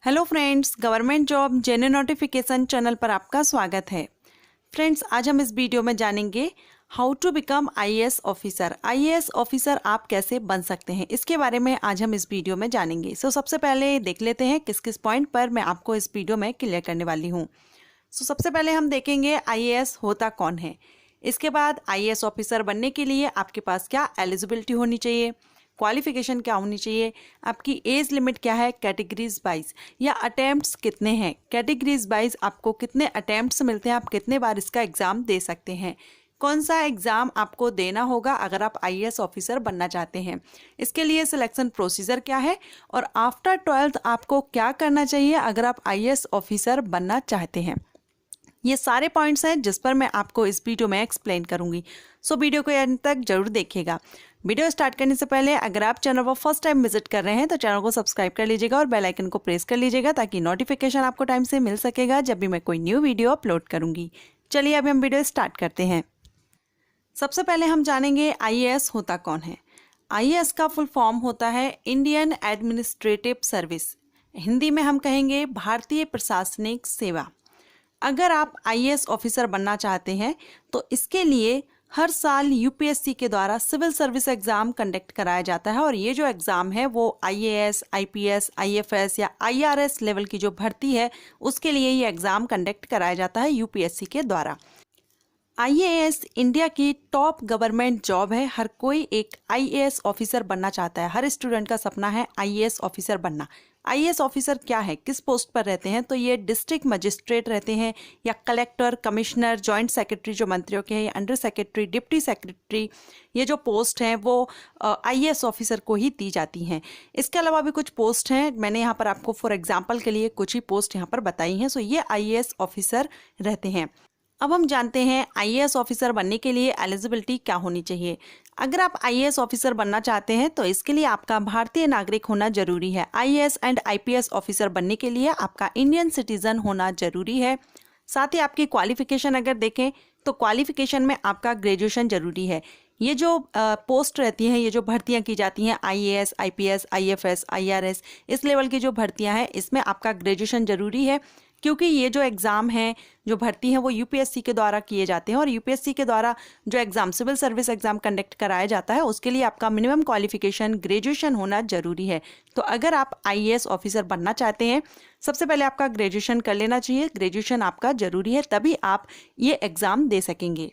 Hello friends, government job genuine notification channel पर आपका स्वागत है। फ्रेंड्स, आज हम इस वीडियो में जानेंगे how to become IAS officer. IAS officer आप कैसे बन सकते हैं, इसके बारे में आज हम इस वीडियो में जानेंगे। सबसे पहले देख लेते हैं किस किस पॉइंट पर मैं आपको इस वीडियो में क्लियर करने वाली हूँ। सबसे पहले हम देखेंगे आईएएस होता कौन है। इसके बाद आईएएस ऑफिसर बनने के लिए आपके पास क्या एलिजिबिलिटी होनी चाहिए, क्वालिफिकेशन क्या होनी चाहिए, आपकी एज लिमिट क्या है, कैटेगरीज वाइज या अटेम्प्ट्स कितने हैं, कैटेगरीज वाइज आपको कितने अटेम्प्ट्स मिलते हैं, आप कितने बार इसका एग्ज़ाम दे सकते हैं, कौन सा एग्ज़ाम आपको देना होगा अगर आप आईएएस ऑफिसर बनना चाहते हैं, इसके लिए सिलेक्शन प्रोसीजर क्या है और आफ्टर 12th आपको क्या करना चाहिए अगर आप आईएएस ऑफिसर बनना चाहते हैं। ये सारे पॉइंट्स हैं जिस पर मैं आपको इस वीडियो में एक्सप्लेन करूंगी। वीडियो को एंड तक जरूर देखिएगा। वीडियो स्टार्ट करने से पहले अगर आप चैनल पर फर्स्ट टाइम विजिट कर रहे हैं तो चैनल को सब्सक्राइब कर लीजिएगा और बेल आइकन को प्रेस कर लीजिएगा ताकि नोटिफिकेशन आपको टाइम से मिल सकेगा जब भी मैं कोई न्यू वीडियो अपलोड करूंगी। चलिए अभी हम वीडियो स्टार्ट करते हैं। सबसे पहले हम जानेंगे आईएएस होता कौन है। आईएएस का फुल फॉर्म होता है इंडियन एडमिनिस्ट्रेटिव सर्विस, हिंदी में हम कहेंगे भारतीय प्रशासनिक सेवा। अगर आप आईएएस ऑफिसर बनना चाहते हैं तो इसके लिए हर साल यूपीएससी के द्वारा सिविल सर्विस एग्जाम कंडक्ट कराया जाता है और ये जो एग्ज़ाम है वो आईएएस, आईपीएस, आईएफएस या आईआरएस लेवल की जो भर्ती है उसके लिए ये एग्ज़ाम कंडक्ट कराया जाता है यूपीएससी के द्वारा। आईएएस इंडिया की टॉप गवर्नमेंट जॉब है। हर कोई एक आईएएस ऑफिसर बनना चाहता है, हर स्टूडेंट का सपना है आईएएस ऑफिसर बनना। आईएएस ऑफिसर क्या है, किस पोस्ट पर रहते हैं, तो ये डिस्ट्रिक्ट मजिस्ट्रेट रहते हैं या कलेक्टर, कमिश्नर, जॉइंट सेक्रेटरी जो मंत्रियों के हैं, या अंडर सेक्रेटरी, डिप्टी सेक्रेटरी, ये जो पोस्ट हैं वो आईएएस ऑफिसर को ही दी जाती हैं। इसके अलावा भी कुछ पोस्ट हैं, मैंने यहाँ पर आपको फॉर एग्जाम्पल के लिए कुछ ही पोस्ट यहाँ पर बताई हैं। ये आईएएस ऑफिसर रहते हैं। अब हम जानते हैं आईएएस ऑफिसर बनने के लिए एलिजिबिलिटी क्या होनी चाहिए। अगर आप आईएएस ऑफिसर बनना चाहते हैं तो इसके लिए आपका भारतीय नागरिक होना जरूरी है। आईएएस एंड आईपीएस ऑफिसर बनने के लिए आपका इंडियन सिटीजन होना जरूरी है। साथ ही आपकी क्वालिफिकेशन अगर देखें तो क्वालिफिकेशन में आपका ग्रेजुएशन जरूरी है। ये जो पोस्ट रहती हैं, ये जो भर्तियां की जाती हैं आईएएस, आईपीएस, आईएफएस, आईआरएस, इस लेवल की जो भर्तियां हैं इसमें आपका ग्रेजुएशन जरूरी है, क्योंकि ये जो एग्ज़ाम हैं, जो भर्ती हैं वो यूपीएससी के द्वारा किए जाते हैं और यूपीएससी के द्वारा जो exam civil service exam conduct कराया जाता है उसके लिए आपका मिनिमम क्वालिफिकेशन ग्रेजुएशन होना जरूरी है। तो अगर आप आईएएस ऑफिसर बनना चाहते हैं सबसे पहले आपका ग्रेजुएशन कर लेना चाहिए। ग्रेजुएशन आपका जरूरी है, तभी आप ये एग्ज़ाम दे सकेंगे।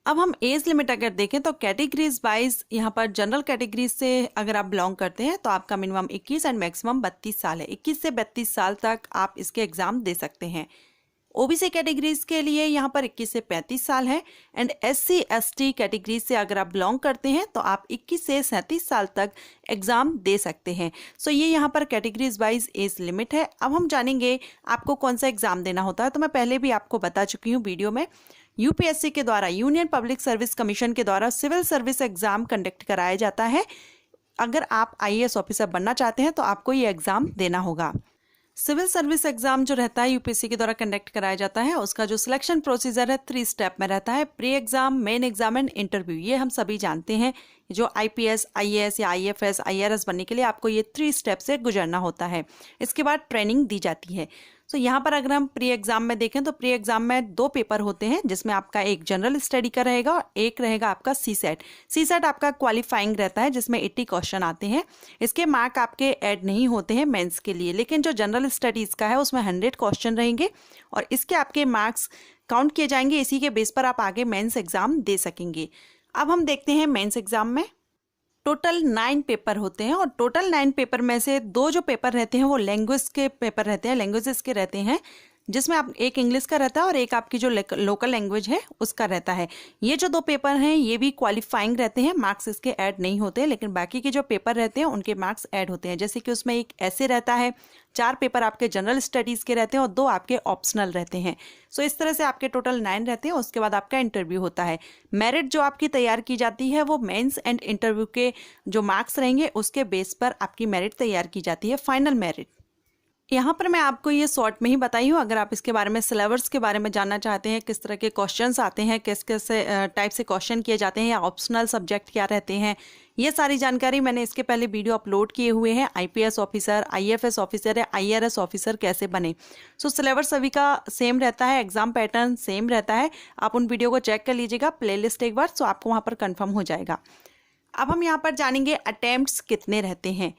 अब हम एज लिमिट अगर देखें तो कैटेगरीज वाइज यहाँ पर जनरल कैटेगरीज से अगर आप बिलोंग करते हैं तो आपका मिनिमम 21 एंड मैक्सिमम 32 साल है। 21 से 32 साल तक आप इसके एग्ज़ाम दे सकते हैं। ओबीसी कैटेगरीज के लिए यहाँ पर 21 से 35 साल है एंड एससी एसटी कैटेगरीज से अगर आप बिलोंग करते हैं तो आप 21 से 37 साल तक एग्ज़ाम दे सकते हैं। ये यहाँ पर कैटेगरीज वाइज एज लिमिट है। अब हम जानेंगे आपको कौन सा एग्ज़ाम देना होता है। तो मैं पहले भी आपको बता चुकी हूँ वीडियो में, यूपीएससी के द्वारा, यूनियन पब्लिक सर्विस कमीशन के द्वारा सिविल सर्विस एग्जाम कंडक्ट कराया जाता है। अगर आप आईएएस ऑफिसर बनना चाहते हैं तो आपको ये एग्ज़ाम देना होगा। सिविल सर्विस एग्जाम जो रहता है यूपीएससी के द्वारा कंडक्ट कराया जाता है, उसका जो सिलेक्शन प्रोसीजर है 3 स्टेप में रहता है। Pre exam, main exam and interview. ये हम सभी जानते हैं, जो आईपीएस, आईएएस या आईएफएस, आईआरएस बनने के लिए आपको ये 3 स्टेप से गुजरना होता है। इसके बाद ट्रेनिंग दी जाती है। यहाँ पर अगर हम प्री एग्जाम में देखें तो प्री एग्जाम में 2 पेपर होते हैं, जिसमें आपका एक जनरल स्टडी का रहेगा और एक रहेगा आपका सीसेट। सीसेट आपका क्वालिफाइंग रहता है जिसमें 80 क्वेश्चन आते हैं। इसके मार्क आपके ऐड नहीं होते हैं मेंस के लिए, लेकिन जो जनरल स्टडीज़ का है उसमें 100 क्वेश्चन रहेंगे और इसके आपके मार्क्स काउंट किए जाएंगे। इसी के बेस पर आप आगे मेंस एग्जाम दे सकेंगे। अब हम देखते हैं मेंस एग्जाम में टोटल 9 पेपर होते हैं और टोटल 9 पेपर में से 2 जो पेपर रहते हैं वो लैंग्वेज के पेपर रहते हैं, लैंग्वेजेस के रहते हैं, जिसमें आप एक इंग्लिश का रहता है और एक आपकी जो लोकल लैंग्वेज है उसका रहता है। ये जो 2 पेपर हैं ये भी क्वालिफाइंग रहते हैं, मार्क्स इसके ऐड नहीं होते, लेकिन बाकी के जो पेपर रहते हैं उनके मार्क्स ऐड होते हैं। जैसे कि उसमें एक ऐसे रहता है, 4 पेपर आपके जनरल स्टडीज़ के रहते हैं और 2 आपके ऑप्शनल रहते हैं। इस तरह से आपके टोटल 9 रहते हैं। उसके बाद आपका इंटरव्यू होता है। मेरिट जो आपकी तैयार की जाती है वो मेंस एंड इंटरव्यू के जो मार्क्स रहेंगे उसके बेस पर आपकी मेरिट तैयार की जाती है, फाइनल मेरिट। यहाँ पर मैं आपको ये शॉर्ट में ही बताई हूँ। अगर आप इसके बारे में, सिलेबस के बारे में जानना चाहते हैं, किस तरह के क्वेश्चंस आते हैं, किस किस टाइप से क्वेश्चन किए जाते हैं या ऑप्शनल सब्जेक्ट क्या रहते हैं, ये सारी जानकारी मैंने इसके पहले वीडियो अपलोड किए हुए हैं। आईपीएस ऑफिसर, आईएफएस ऑफिसर या आईआरएस ऑफिसर कैसे बने। सो सिलेबस सभी का सेम रहता है, एग्जाम पैटर्न सेम रहता है। आप उन वीडियो को चेक कर लीजिएगा, प्लेलिस्ट एक बार, सो आपको वहाँ पर कन्फर्म हो जाएगा। अब हम यहाँ पर जानेंगे अटेम्प्ट्स कितने रहते हैं,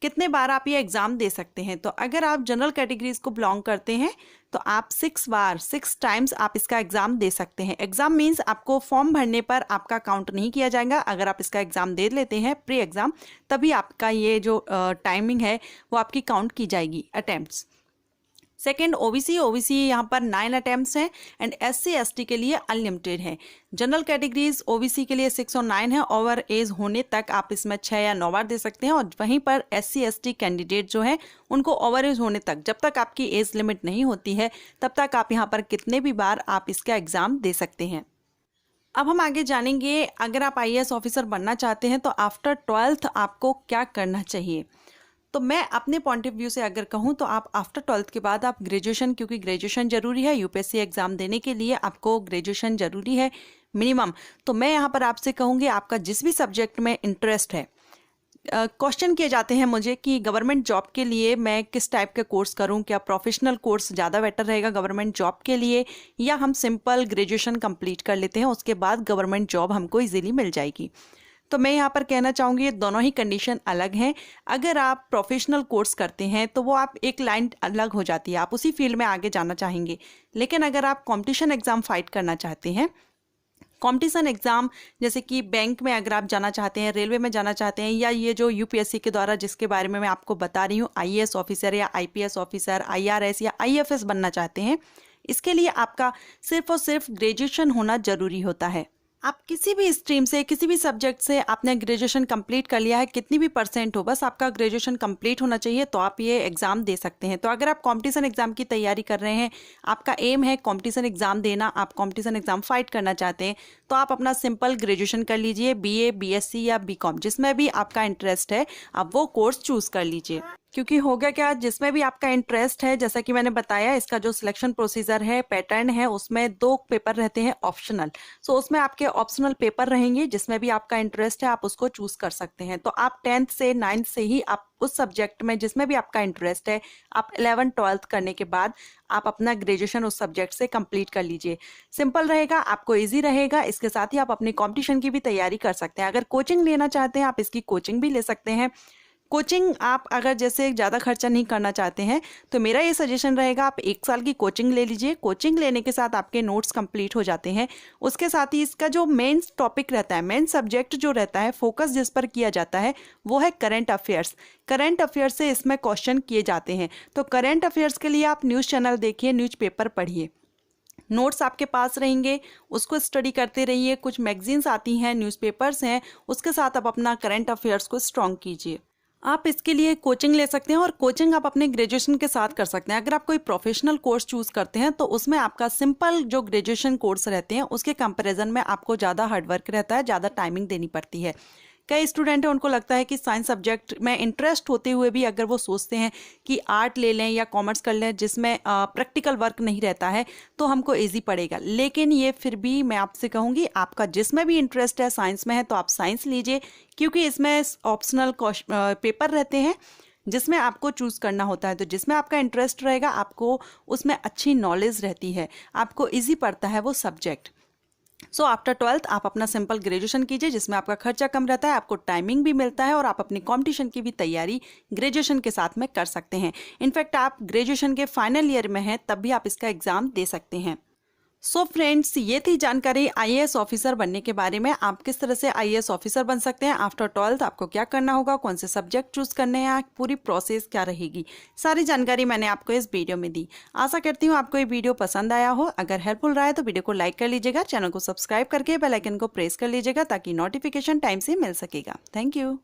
कितने बार आप ये एग्ज़ाम दे सकते हैं। तो अगर आप जनरल कैटेगरीज को बिलोंग करते हैं तो आप 6 बार, 6 टाइम्स आप इसका एग्ज़ाम दे सकते हैं। एग्ज़ाम मीन्स आपको फॉर्म भरने पर आपका काउंट नहीं किया जाएगा। अगर आप इसका एग्ज़ाम दे लेते हैं प्री एग्ज़ाम, तभी आपका ये जो टाइमिंग है वो आपकी काउंट की जाएगी अटेम्प्ट्स। सेकेंड ओबीसी यहाँ पर 9 अटैम्प्ट्स हैं एंड एससी एसटी के लिए अनलिमिटेड है। जनरल कैटेगरीज ओबीसी के लिए 6 और 9 है, ओवर एज होने तक आप इसमें 6 या 9 बार दे सकते हैं। और वहीं पर एससी एसटी कैंडिडेट जो है उनको ओवर एज होने तक, जब तक आपकी एज लिमिट नहीं होती है तब तक आप यहाँ पर कितने भी बार आप इसका एग्ज़ाम दे सकते हैं। अब हम आगे जानेंगे, अगर आप आईएएस ऑफिसर बनना चाहते हैं तो आफ्टर 12th आपको क्या करना चाहिए। तो मैं अपने पॉइंट ऑफ व्यू से अगर कहूँ तो आप आफ्टर 12th के बाद आप ग्रेजुएशन, क्योंकि ग्रेजुएशन जरूरी है, यूपीएससी एग्जाम देने के लिए आपको ग्रेजुएशन जरूरी है मिनिमम। तो मैं यहाँ पर आपसे कहूँगी, आपका जिस भी सब्जेक्ट में इंटरेस्ट है, क्वेश्चन किए जाते हैं मुझे कि गवर्नमेंट जॉब के लिए मैं किस टाइप के कोर्स करूं, क्या प्रोफेशनल कोर्स ज़्यादा बेटर रहेगा गवर्नमेंट जॉब के लिए, या हम सिंपल ग्रेजुएशन कंप्लीट कर लेते हैं उसके बाद गवर्नमेंट जॉब हमको इजीली मिल जाएगी। तो मैं यहाँ पर कहना चाहूँगी ये दोनों ही कंडीशन अलग हैं। अगर आप प्रोफेशनल कोर्स करते हैं तो वो आप एक लाइन अलग हो जाती है, आप उसी फील्ड में आगे जाना चाहेंगे। लेकिन अगर आप कंपटीशन एग्ज़ाम फाइट करना चाहते हैं, कंपटीशन एग्ज़ाम जैसे कि बैंक में अगर आप जाना चाहते हैं, रेलवे में जाना चाहते हैं, या ये जो यूपीएससी के द्वारा जिसके बारे में मैं आपको बता रही हूँ, आईएएस ऑफिसर या आईपीएस ऑफिसर, आईआरएस या आईएफएस बनना चाहते हैं, इसके लिए आपका सिर्फ और सिर्फ ग्रेजुएशन होना ज़रूरी होता है। आप किसी भी स्ट्रीम से, किसी भी सब्जेक्ट से आपने ग्रेजुएशन कंप्लीट कर लिया है, कितनी भी परसेंट हो, बस आपका ग्रेजुएशन कंप्लीट होना चाहिए तो आप ये एग्ज़ाम दे सकते हैं। तो अगर आप कंपटीशन एग्ज़ाम की तैयारी कर रहे हैं, आपका एम है कंपटीशन एग्ज़ाम देना, आप कंपटीशन एग्ज़ाम फाइट करना चाहते हैं, तो आप अपना सिंपल ग्रेजुएशन कर लीजिए, बीए, बीएससी या बीकॉम, जिसमें भी आपका इंटरेस्ट है आप वो कोर्स चूज़ कर लीजिए। क्योंकि हो गया क्या, जिसमें भी आपका इंटरेस्ट है, जैसा कि मैंने बताया, इसका जो सिलेक्शन प्रोसीजर है, पैटर्न है, उसमें 2 पेपर रहते हैं ऑप्शनल। सो उसमें आपके ऑप्शनल पेपर रहेंगे, जिसमें भी आपका इंटरेस्ट है आप उसको चूज कर सकते हैं। तो आप 10th से 9th से ही आप उस सब्जेक्ट में जिसमें भी आपका इंटरेस्ट है, आप 11th 12th करने के बाद आप अपना ग्रेजुएशन उस सब्जेक्ट से कंप्लीट कर लीजिए। सिंपल रहेगा, आपको इजी रहेगा। इसके साथ ही आप अपनी कॉम्पिटिशन की भी तैयारी कर सकते हैं। अगर कोचिंग लेना चाहते हैं आप इसकी कोचिंग भी ले सकते हैं। कोचिंग आप अगर जैसे ज़्यादा खर्चा नहीं करना चाहते हैं तो मेरा ये सजेशन रहेगा, आप 1 साल की कोचिंग ले लीजिए। कोचिंग लेने के साथ आपके नोट्स कंप्लीट हो जाते हैं। उसके साथ ही इसका जो मेन टॉपिक रहता है, मेन सब्जेक्ट जो रहता है, फोकस जिस पर किया जाता है वो है करंट अफेयर्स। करंट अफेयर्स से इसमें क्वेश्चन किए जाते हैं। तो करंट अफेयर्स के लिए आप न्यूज़ चैनल देखिए, न्यूज़पेपर पढ़िए, नोट्स आपके पास रहेंगे, उसको स्टडी करते रहिए। कुछ मैगजीन्स आती हैं, न्यूज़पेपर्स हैं, उसके साथ आप अपना करंट अफेयर्स को स्ट्रॉन्ग कीजिए। आप इसके लिए कोचिंग ले सकते हैं और कोचिंग आप अपने ग्रेजुएशन के साथ कर सकते हैं। अगर आप कोई प्रोफेशनल कोर्स चूज करते हैं तो उसमें आपका सिंपल जो ग्रेजुएशन कोर्स रहते हैं उसके कंपैरिजन में आपको ज़्यादा हार्डवर्क रहता है, ज़्यादा टाइमिंग देनी पड़ती है। कई स्टूडेंट हैं, उनको लगता है कि साइंस सब्जेक्ट में इंटरेस्ट होते हुए भी अगर वो सोचते हैं कि आर्ट ले लें या कॉमर्स कर लें जिसमें प्रैक्टिकल वर्क नहीं रहता है तो हमको इजी पड़ेगा। लेकिन ये फिर भी मैं आपसे कहूँगी, आपका जिसमें भी इंटरेस्ट है, साइंस में है तो आप साइंस लीजिए, क्योंकि इसमें ऑप्शनल पेपर रहते हैं जिसमें आपको चूज़ करना होता है। तो जिसमें आपका इंटरेस्ट रहेगा आपको उसमें अच्छी नॉलेज रहती है, आपको ईजी पड़ता है वो सब्जेक्ट। सो आफ्टर 12th आप अपना सिंपल ग्रेजुएशन कीजिए, जिसमें आपका खर्चा कम रहता है, आपको टाइमिंग भी मिलता है और आप अपनी कंपटीशन की भी तैयारी ग्रेजुएशन के साथ में कर सकते हैं। इनफैक्ट आप ग्रेजुएशन के फाइनल ईयर में हैं तब भी आप इसका एग्ज़ाम दे सकते हैं। सो फ्रेंड्स, ये थी जानकारी आईएएस ऑफिसर बनने के बारे में। आप किस तरह से आईएएस ऑफिसर बन सकते हैं, आफ्टर 12th आपको क्या करना होगा, कौन से सब्जेक्ट चूज करने हैं, पूरी प्रोसेस क्या रहेगी, सारी जानकारी मैंने आपको इस वीडियो में दी। आशा करती हूँ आपको ये वीडियो पसंद आया हो। अगर हेल्पफुल रहा है तो वीडियो को लाइक कर लीजिएगा, चैनल को सब्सक्राइब करके बेल आइकन को प्रेस कर लीजिएगा ताकि नोटिफिकेशन टाइम से मिल सकेगा। Thank you.